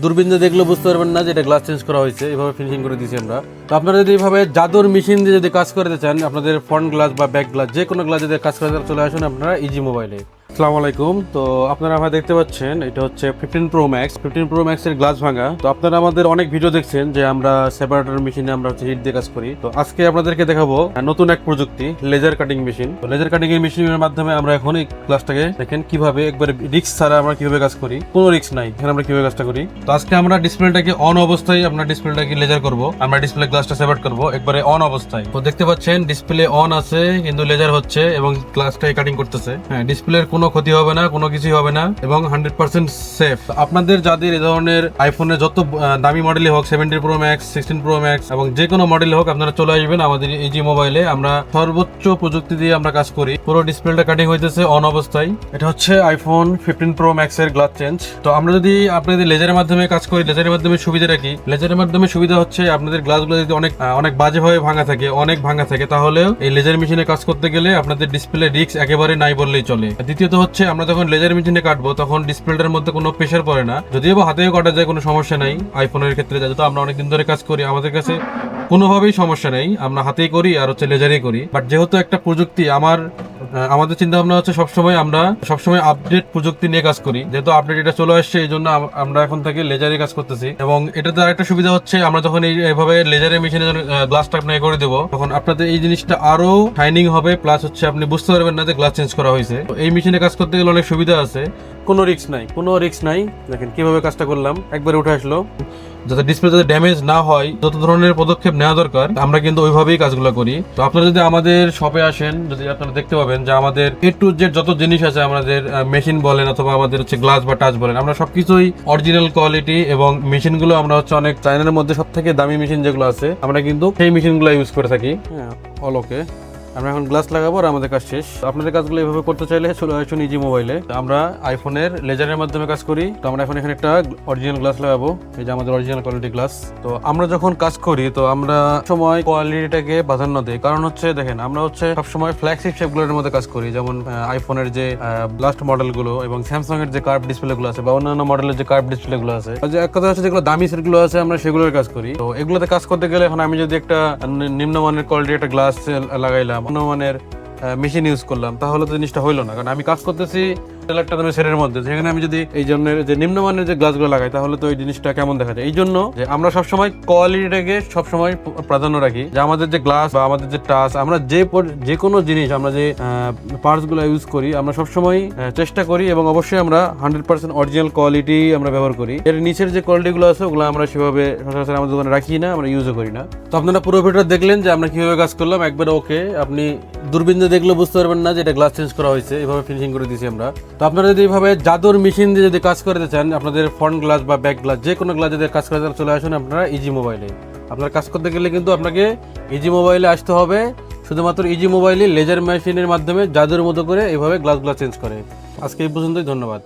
দূরবীন দিয়ে দেখলে বুঝতে পারবেন না যে এটা গ্লাস চেঞ্জ করা হয়েছে, এভাবে ফিনিশিং করে দিয়েছি আমরা। তো আপনারা যদি এইভাবে জাদুর মেশিন দিয়ে যদি কাজ করতে চান, আপনাদের ফ্রন্ট গ্লাস বা ব্যাক গ্লাস যে কোনো গ্লাস যদি কাজ করতে চান, চলে আসুন আপনারা ইজি মোবাইলে। আসসালামু আলাইকুম। তো আপনারা আমার দেখতে পাচ্ছেন এটা হচ্ছে 15 Pro Max এর গ্লাস ভাঙা। তো আপনারা আমাদের অনেক ভিডিও দেখছেন যে আমরা সেপারেটর মেশিনে আমরা হচ্ছে হিট দিয়ে কাজ করি। তো আজকে আপনাদেরকে দেখাবো নতুন এক প্রযুক্তি, লেজার কাটিং মেশিন। তো লেজার কাটিং এর মেশিনের মাধ্যমে আমরা এখন এই গ্লাসটাকে দেখেন কিভাবে একবারে রিস্ক ছাড়া আমরা কিভাবে কাজ করি, কোনো রিস্ক নাই, এখানে আমরা কিভাবে কাজটা করি। তো আজকে আমরা ডিসপ্লেটাকে অন অবস্থায় আমরা ডিসপ্লেটাকে লেজার করব, আমরা ডিসপ্লে গ্লাসটা সেপারেট করব একবারে অন অবস্থায়। তো দেখতে পাচ্ছেন ডিসপ্লে অন আছে কিন্তু লেজার হচ্ছে এবং গ্লাসটাই কাটিং করতেছে। হ্যাঁ, ডিসপ্লের কোনো ক্ষতি হবে না, কোনো কিছুই হবে না এবং 100% সেফ। আপনাদের যাদের এই ধরনের আইফোনের যত দামি মডেলই হোক, 17 Pro Max, 16 Pro Max এবং যে কোনো মডেল হোক, আপনারা চলে আসবেন আমাদের ইজি মোবাইলে। আমরা সর্বোচ্চ প্রযুক্তি দিয়ে আমরা কাজ করি। পুরো ডিসপ্লেটা কাটিং হইতেছে অন অবস্থায়। এটা হচ্ছে আইফোন 15 Pro Max এর গ্লাস চেঞ্জ। তো আমরা যদি আপনাদের লেজারের মাধ্যমে কাজ করি, লেজারের মাধ্যমে সুবিধা রাখি। লেজারের মাধ্যমে সুবিধা হচ্ছে আপনাদের গ্লাসগুলো যদি অনেক বাজেভাবে ভাঙা থাকে, অনেক ভাঙা থাকে, তাহলেও এই লেজার মেশিনে কাজ করতে গেলে আপনাদের ডিসপ্লে রিস্ক একেবারে নাই বললেই চলে। দ্বিতীয়ত হচ্ছে আমরা যখন লেজার মেশিনে কাটবো তখন ডিসপ্লেটার মধ্যে কোনো প্রেশার পড়ে না, যদিও বা হাতেও কাটা যায়, কোনো সমস্যা নাই। আইফোনের ক্ষেত্রে যেহেতু আমরা অনেকদিন ধরে কাজ করি, আমাদের কাছে কোনোভাবেই সমস্যা নেই, আমরা হাতেই করি আর হচ্ছে লেজারেই করি। বাট যেহেতু একটা প্রযুক্তি, আমাদের চিন্তা ভাবনা হচ্ছে আমরা সবসময় আপডেট প্রযুক্তি নিয়ে কাজ করি। যেহেতু আপডেট এটা চলে আসছে, এই জন্য আমরা এখন থেকে লেজারে কাজ করতেছি। এবং এটাতে আরেকটা সুবিধা হচ্ছে, আমরা যখন এইভাবে লেজারের মেশিনে গ্লাসটা আপনাকে করে দেবো, তখন আপনাদের এই জিনিসটা আরো শাইনিং হবে, প্লাস হচ্ছে আপনি বুঝতে পারবেন না যে গ্লাস চেঞ্জ করা হয়েছে। এই মেশিনে কাজ করতে গেলে অনেক সুবিধা আছে, কোনো রিস্ক নাই। দেখেন কিভাবে কাজটা করলাম, একবারে উঠে আসলো। যাতে ডিসপ্লে যাতে ড্যামেজ না হয়, যত ধরনের পদক্ষেপ নেওয়া দরকার আমরা কিন্তু ওইভাবেই কাজগুলো করি। তো আপনারা যদি আমাদের শপে আসেন, যদি আপনারা দেখতে পাবেন যে আমাদের A to Z যত জিনিস আছে, আমাদের মেশিন বলেন অথবা আমাদের হচ্ছে গ্লাস বা টাচ বলেন, আমরা সবকিছুই অরিজিনাল কোয়ালিটি। এবং মেশিনগুলো আমরা হচ্ছে অনেক চাইনার মধ্যে সব থেকে দামি মেশিন যেগুলো আছে, আমরা কিন্তু সেই মেশিনগুলো ইউজ করে থাকি। হ্যাঁ, অল ওকে। আমরা এখন গ্লাস লাগাবো আর আমাদের কাজ শেষ। আপনাদের কাজগুলো এইভাবে করতে চাইলে চলে আসুন ইজি মোবাইলে। আমরা আইফোনের লেজারের মাধ্যমে কাজ করি। তো আমরা এখন এখানে একটা অরিজিনাল গ্লাস লাগাবো, এই যে আমাদের অরিজিনাল কোয়ালিটি গ্লাস। তো আমরা যখন কাজ করি তো আমরা সময় কোয়ালিটিটাকে প্রাধান্য দিই, কারণ হচ্ছে দেখেন আমরা হচ্ছে সবসময় ফ্ল্যাগশিপ শেপগুলোর মধ্যে কাজ করি, যেমন আইফোনের যে লাস্ট মডেলগুলো এবং স্যামসাং এর যে কার্ভ ডিসপ্লেগুলো আছে বা অন্যান্য মডেলের যে কার্ভ ডিসপ্লেগুলো আছে, এক কথা হচ্ছে যেগুলো দামি সেটগুলো আছে আমরা সেগুলোর কাজ করি। তো এগুলোতে কাজ করতে গেলে এখন আমি যদি একটা নিম্নমানের কোয়ালিটির একটা গ্লাস লাগাইলাম, মানের মেশিন ইউজ করলাম, তাহলে তো জিনিসটা হইলো না। কারণ আমি কাজ করতেছি একটা দামের সেটের মধ্যে, যেখানে আমি যদি এই জন্যের যে নিম্নমানের যে গ্লাসগুলো লাগাই, তাহলে তো এই জিনিসটা কেমন দেখা যায়। এই জন্য যে আমরা সবসময় কোয়ালিটিটাকে সবসময় প্রাধান্য রাখি, যে আমাদের যে গ্লাস বা আমাদের যে টাচ, আমরা যে কোনো জিনিস, আমরা যে পার্টস গুলো ইউজ করি, আমরা সবসময় চেষ্টা করি এবং অবশ্যই আমরা 100% অরিজিনাল কোয়ালিটি আমরা ব্যবহার করি। এর নিচের যে কোয়ালিটি গুলো আছে, ওগুলো আমরা সেভাবে সচরাচর আমাদের দোকানে রাখি না, আমরা ইউজও করি না। তো আপনারা পুরো ভিডিওটা দেখলেন যে আমরা কিভাবে কাজ করলাম, একবারে ওকে। আপনি দূরবীন দিয়ে দেখলে বুঝতে পারবেন না যে এটা গ্লাস চেঞ্জ করা হয়েছে, এভাবে ফিনিশিং করে দিয়েছি আমরা। তো আপনারা যদি এইভাবে জাদুর মেশিন দিয়ে যদি কাজ করতে চান, আপনাদের ফ্রন্ট গ্লাস বা ব্যাক গ্লাস যে কোনো গ্লাস যদি কাজ করতে চান, চলে আসুন আপনারা ইজি মোবাইলে। আপনার কাজ করতে গেলে কিন্তু আপনাকে ইজি মোবাইলে আসতে হবে। শুধুমাত্র ইজি মোবাইলে লেজার মেশিনের মাধ্যমে জাদুর মতো করে এইভাবে গ্লাসগুলো চেঞ্জ করে। আজকে এই পর্যন্তই, ধন্যবাদ।